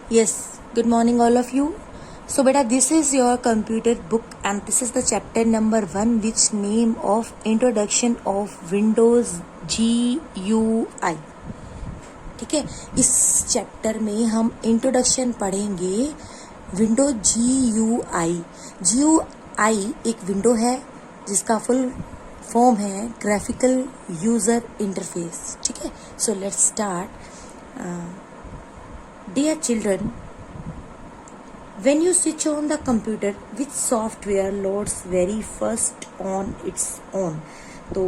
Yes, good morning, all of you. So, beta, this is your computer book, and this is the chapter number 1, which name of Introduction of Windows GUI. ठीक है, इस chapter में हम introduction पढ़ेंगे Windows GUI. GUI एक window है जिसका full form है ग्राफिकल यूजर इंटरफेस. ठीक है, so let's start. Dear children, when you switch on the computer, which software loads very first on its own? तो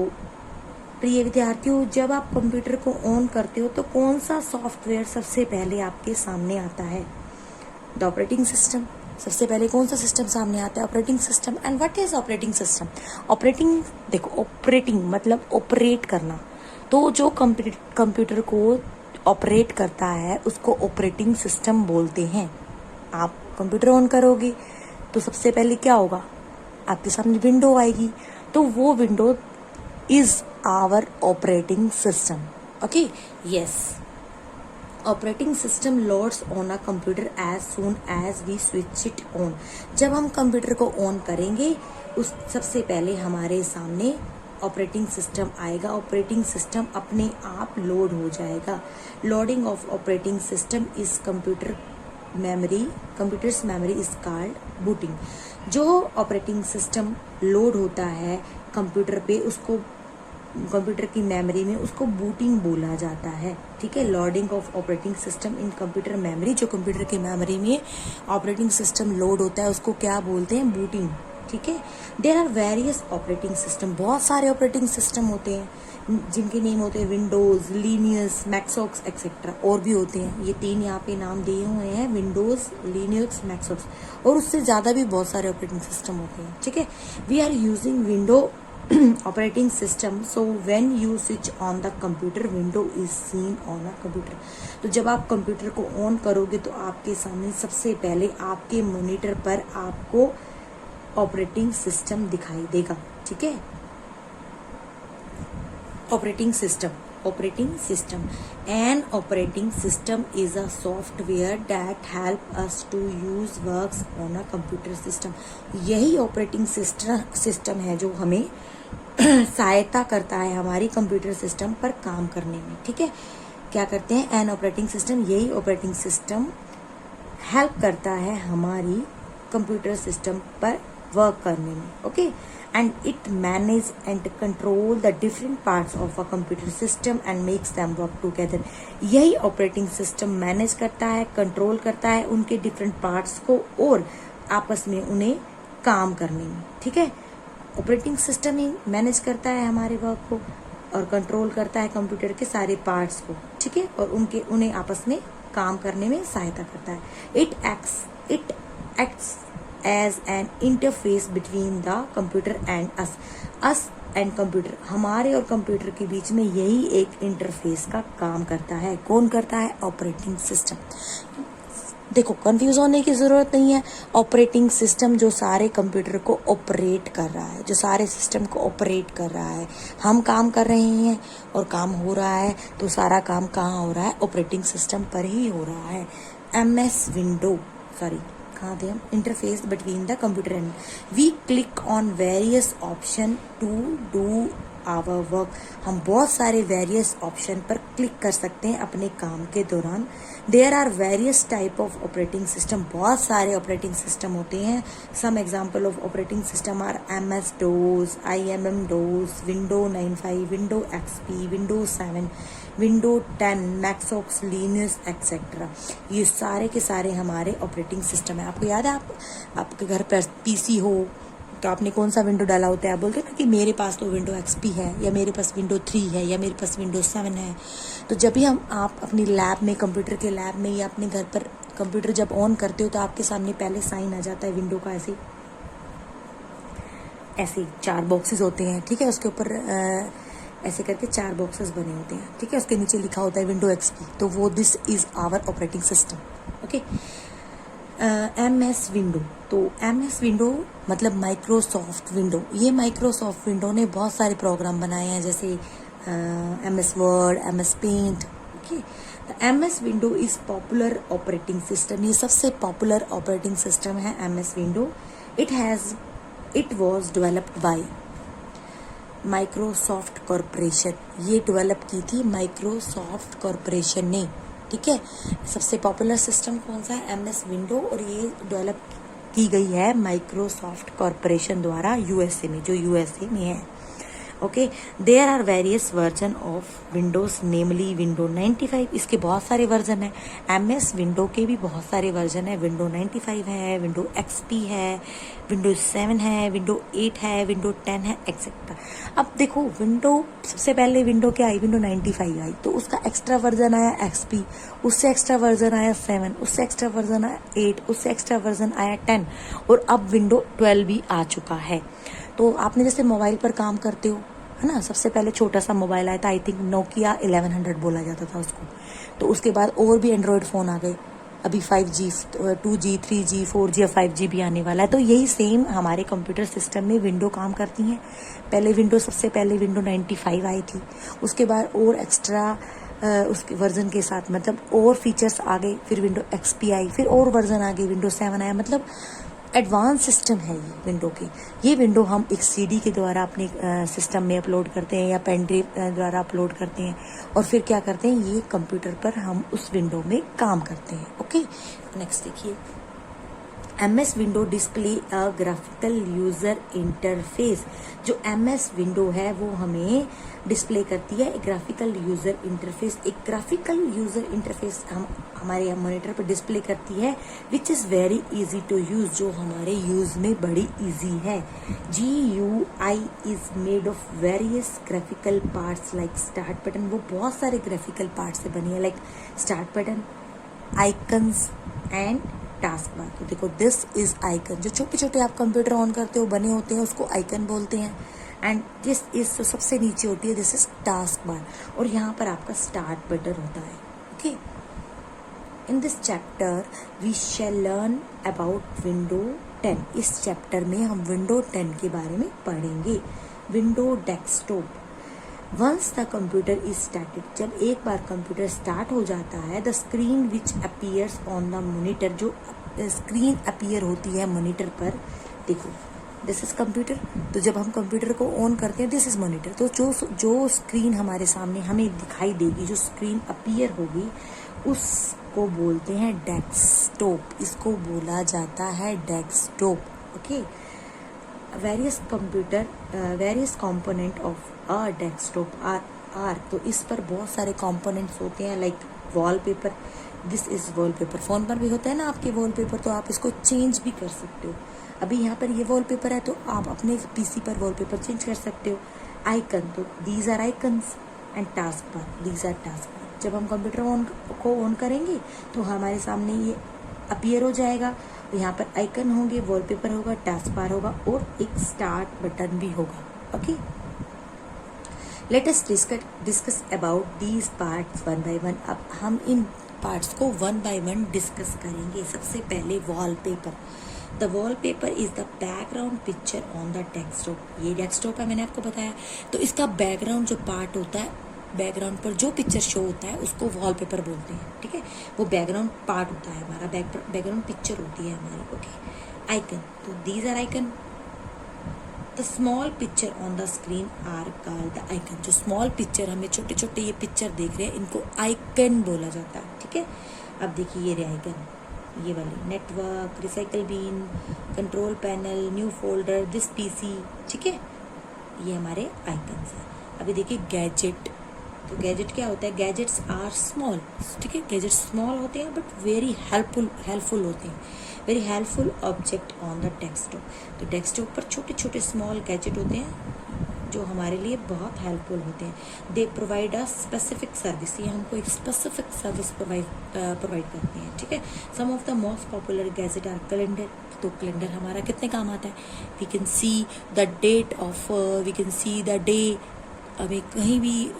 प्रिय विद्यार्थियों, जब आप कंप्यूटर को ऑन करते हो तो कौन सा सॉफ्टवेयर सबसे पहले आपके सामने आता है? The operating system. सबसे पहले कौन सा सिस्टम सामने आता है? Operating system. And what is operating system? Operating, देखो, ऑपरेटिंग मतलब ऑपरेट करना. तो जो कंप्यूटर को ऑपरेट करता है उसको ऑपरेटिंग सिस्टम बोलते हैं. आप कंप्यूटर ऑन करोगे तो सबसे पहले क्या होगा? आपके सामने विंडो आएगी, तो वो window is our operating system. Okay, yes. Operating system loads on a computer as soon as we switch it on. जब हम कंप्यूटर को ऑन करेंगे उस सबसे पहले हमारे सामने ऑपरेटिंग सिस्टम आएगा. ऑपरेटिंग सिस्टम अपने आप लोड हो जाएगा. Loading of operating system is computers memory is called booting. जो ऑपरेटिंग सिस्टम लोड होता है कंप्यूटर पे, उसको कंप्यूटर की मेमोरी में, उसको बूटिंग बोला जाता है. ठीक है, loading of operating system in computer memory. जो कंप्यूटर की मेमोरी में ऑपरेटिंग सिस्टम लोड होता है उसको क्या बोलते हैं? बूटिंग. ठीक है. There are various operating system. बहुत सारे ऑपरेटिंग सिस्टम होते हैं जिनके नेम होते हैं विंडोज, लिनक्स, मैक्सॉक्स एक्सेट्रा. और भी होते हैं, ये 3 यहाँ पे नाम दिए हुए हैं, विंडोज, लिनक्स, मैक्सॉक्स. और उससे ज़्यादा भी बहुत सारे ऑपरेटिंग सिस्टम होते हैं. ठीक है. We are using window operating system. So when you switch on the computer, window is seen on a computer. तो जब आप कंप्यूटर को ऑन करोगे तो आपके सामने सबसे पहले आपके मॉनिटर पर आपको ऑपरेटिंग सिस्टम दिखाई देगा. ठीक है. Operating system. An operating system is a software that help us to use works on a computer system. यही ऑपरेटिंग सिस्टम है जो हमें सहायता करता है हमारी कंप्यूटर सिस्टम पर काम करने में. ठीक है. क्या करते हैं? An operating system. यही ऑपरेटिंग सिस्टम हेल्प करता है हमारी कंप्यूटर सिस्टम पर वर्क करने में. Okay. And it manage and control the different parts of a computer system and makes them work together. यही ऑपरेटिंग सिस्टम मैनेज करता है, कंट्रोल करता है उनके डिफरेंट पार्ट्स को और आपस में उन्हें काम करने में. ठीक है. ऑपरेटिंग सिस्टम ही मैनेज करता है हमारे वर्क को और कंट्रोल करता है कंप्यूटर के सारे पार्ट्स को. ठीक है. और उन्हें आपस में काम करने में सहायता करता है. It acts as an interface between the computer and us and computer. हमारे और कंप्यूटर के बीच में यही एक इंटरफेस का काम करता है. कौन करता है? Operating system. देखो, कंफ्यूज होने की जरूरत नहीं है. ऑपरेटिंग सिस्टम जो सारे कंप्यूटर को ऑपरेट कर रहा है, जो सारे सिस्टम को ऑपरेट कर रहा है. हम काम कर रहे हैं और काम हो रहा है, तो सारा काम कहाँ हो रहा है? ऑपरेटिंग सिस्टम पर ही हो रहा है. कहाँ थे हम? Interface between the computer and we click on various option to do our work. हम बहुत सारे वेरियस ऑप्शन पर क्लिक कर सकते हैं अपने काम के दौरान. There are various type of operating system. बहुत सारे ऑपरेटिंग सिस्टम होते हैं. Some example of operating system are MS DOS, IMM DOS, window 95, window XP, window 7, window 10, Mac OS X, Linux etcetera. ये सारे के सारे हमारे ऑपरेटिंग सिस्टम है. आपको याद है, आपके घर पर PC हो तो आपने कौन सा विंडो डाला होता है? आप बोलते हैं ना कि मेरे पास तो विंडो XP है, या मेरे पास विंडो 3 है, या मेरे पास विंडो 7 है. तो जब भी आप अपनी लैब में, कंप्यूटर के लैब में या अपने घर पर कंप्यूटर जब ऑन करते हो तो आपके सामने पहले साइन आ जाता है विंडो का. ऐसे 4 बॉक्सेस होते हैं. ठीक है. उसके ऊपर ऐसे करके 4 बॉक्सेस बने होते हैं. ठीक है. उसके नीचे लिखा होता है विंडो XP. तो वो this is our operating system. Okay. MS window. तो MS विंडो मतलब माइक्रोसॉफ्ट विंडो. ये माइक्रोसॉफ्ट विंडो ने बहुत सारे प्रोग्राम बनाए हैं, जैसे MS word, MS paint, okay, MS window is popular operating system, ये सबसे पॉपुलर ऑपरेटिंग सिस्टम है MS window. It was developed by Microsoft corporation, ये डेवलप की थी माइक्रोसॉफ्ट कॉरपोरेशन ने, ठीक है। सबसे पॉपुलर सिस्टम कौन सा है? MS विंडो, और ये डेवलप की गई है माइक्रोसॉफ्ट कॉरपोरेशन द्वारा USA में, जो USA में है। Okay, there are various version of Windows, namely window 95, इसके बहुत सारे वर्जन है। MS विंडो के भी बहुत सारे वर्जन है, विंडो 95 है, विंडो XP है, विंडो 7 है, विंडो 8 है, विंडो 10 है, एक्सेट्रा। अब देखो, विंडो सबसे पहले विंडो क्या आई? विंडो 95 आई, तो उसका एक्स्ट्रा वर्जन आया XP, उससे एक्स्ट्रा वर्जन आया 7, उससे एक्स्ट्रा वर्जन आया 8, उससे एक्स्ट्रा वर्जन आया 10, और अब विंडो 12 भी आ चुका है। तो आपने जैसे मोबाइल पर काम करते हो, है ना, सबसे पहले छोटा सा मोबाइल आया था, आई थिंक नोकिया 1100 बोला जाता था उसको। तो उसके बाद और भी एंड्रॉयड फ़ोन आ गए, अभी 5G, 2G, 3G, 4G या 5G भी आने वाला है। तो यही सेम हमारे कंप्यूटर सिस्टम में विंडो काम करती हैं। सबसे पहले विंडो 95 आई थी, उसके बाद और एक्स्ट्रा उसके वर्जन के साथ, मतलब और फीचर्स आ गए, फिर विंडो XP आई, फिर और वर्जन आ गई, विंडो 7 आया। मतलब एडवांस सिस्टम है ये विंडो की। ये विंडो हम एक CD के द्वारा अपने सिस्टम में अपलोड करते हैं या पेन ड्राइव द्वारा अपलोड करते हैं, और फिर क्या करते हैं, ये कंप्यूटर पर हम उस विंडो में काम करते हैं। ओके, नेक्स्ट देखिए, MS window display a graphical user interface. जो MS विंडो है वो हमें डिस्प्ले करती है ग्राफिकल यूजर इंटरफेस। एक ग्राफिकल यूजर इंटरफेस हमारे मॉनिटर पर डिस्प्ले करती है, which is very easy to use, जो हमारे यूज में बड़ी इजी है। GUI is made of various graphical parts like start button, वो बहुत सारे ग्राफिकल पार्ट से बनी है, like start button, icons and task बार। तो देखो, दिस इज आइकन, जो छोटे छोटे आप कंप्यूटर ऑन करते हो बने होते हैं, उसको आइकन बोलते हैं। एंड दिस इज, जो सबसे नीचे होती है, दिस इज टास्क बार, और यहाँ पर आपका स्टार्ट बटन होता है। Okay, in this chapter we shall learn about window 10। इस चैप्टर में हम विंडो 10 के बारे में पढ़ेंगे। Window desktop, once the computer is started, जब एक बार कंप्यूटर स्टार्ट हो जाता है, the screen which appears on the monitor, जो स्क्रीन अपीयर होती है मॉनिटर पर, देखो दिस इज कंप्यूटर। तो जब हम कंप्यूटर को ऑन करते हैं, दिस इज मॉनिटर। तो जो स्क्रीन हमारे सामने हमें दिखाई देगी, जो स्क्रीन अपीयर होगी, उसको बोलते हैं डेस्कटॉप, इसको बोला जाता है desktop. Okay, various component of a desktop are, तो इस पर बहुत सारे कंपोनेंट्स होते हैं, like wallpaper, this is wallpaper. Phone पर भी होता है ना आपके वॉलपेपर, तो आप इसको चेंज भी कर सकते हो। अभी यहाँ पर ये वॉलपेपर है, तो आप अपने PC पर वॉलपेपर चेंज कर सकते हो। आइकन, तो these are icons, and task bar, these are task bar. जब हम कंप्यूटर को ऑन करेंगे तो हमारे सामने ये अपीयर हो जाएगा, यहाँ पर आइकन होंगे, वॉलपेपर होगा, टास्क बार होगा, और एक स्टार्ट बटन भी होगा। Okay, let us discuss about these parts one by one. अब हम इन पार्ट्स को वन बाय वन डिस्कस करेंगे। सबसे पहले wallpaper. The wallpaper is the background picture on the desktop. ये डेस्कटॉप है, मैंने आपको बताया। तो इसका बैकग्राउंड जो पार्ट होता है, बैकग्राउंड पर जो पिक्चर शो होता है, उसको वॉलपेपर बोलते हैं। ठीक है, वो बैकग्राउंड पार्ट होता है हमारा, बैकग्राउंड पिक्चर होती है हमारी। ओके, आइकन, तो these are icon. The small picture on the screen are called the icon. जो स्मॉल पिक्चर, हमें छोटे छोटे ये पिक्चर देख रहे हैं, इनको आइकन बोला जाता है। ठीक है, अब देखिए ये रहे आइकन, ये वाली network, recycle been, control panel, new folder, this PC। ठीक है, ये हमारे आइकन्स हैं। अभी देखिए गैजेट। तो गैजेट क्या होता है? Gadgets are small. ठीक है, गैजेट्स स्मॉल होते हैं बट वेरी हेल्पफुल होते हैं। Very helpful object on the desktop. तो डेस्कटॉप पर छोटे छोटे स्मॉल गैजेट होते हैं जो हमारे लिए बहुत हेल्पफुल होते हैं। They provide a specific service, ये हमको एक स्पेसिफिक सर्विस प्रोवाइड करते हैं। ठीक है, some of the most popular gadget are calendar. तो कैलेंडर हमारा कितने काम आता है? We can see the date of, we can see the day. हमें कहीं भी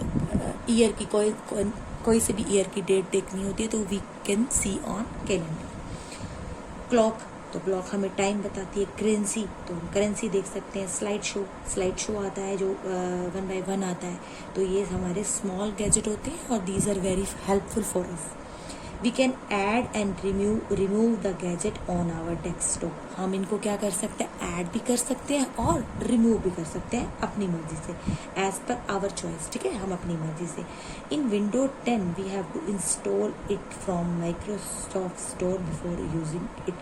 ईयर की कोई से भी ईयर की डेट देखनी होती है तो we can see on calendar. Clock, तो क्लॉक हमें टाइम बताती है। करेंसी, तो हम करेंसी देख सकते हैं। स्लाइड शो आता है जो 1 by 1 आता है। तो ये हमारे स्मॉल गैजेट होते हैं और these are very helpful for us. We can add and remove the gadget on our desktop. हम इनको क्या कर सकते हैं, ऐड भी कर सकते हैं और रिमूव भी कर सकते हैं अपनी मर्जी से, एज पर आवर चॉइस। ठीक है, हम अपनी मर्जी से। In window 10 we have to install it from Microsoft Store before using it.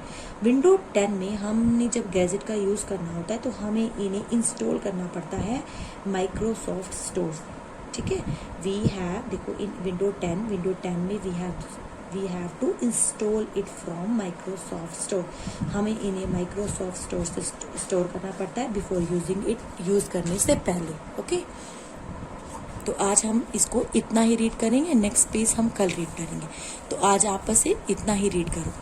Window 10 में हमने जब गैजेट का यूज़ करना होता है तो हमें इन्हें इंस्टॉल करना पड़ता है माइक्रोसॉफ्ट स्टोर से। ठीक है, वी हैव, देखो इन विंडो 10 में we have to install it from Microsoft Store. हमें इन्हें माइक्रोसॉफ्ट स्टोर से स्टोर करना पड़ता है बिफोर यूजिंग इट, यूज़ करने से पहले। ओके, तो आज हम इसको इतना ही रीड करेंगे, नेक्स्ट पेज हम कल रीड करेंगे। तो आज आप बस इतना ही रीड करो।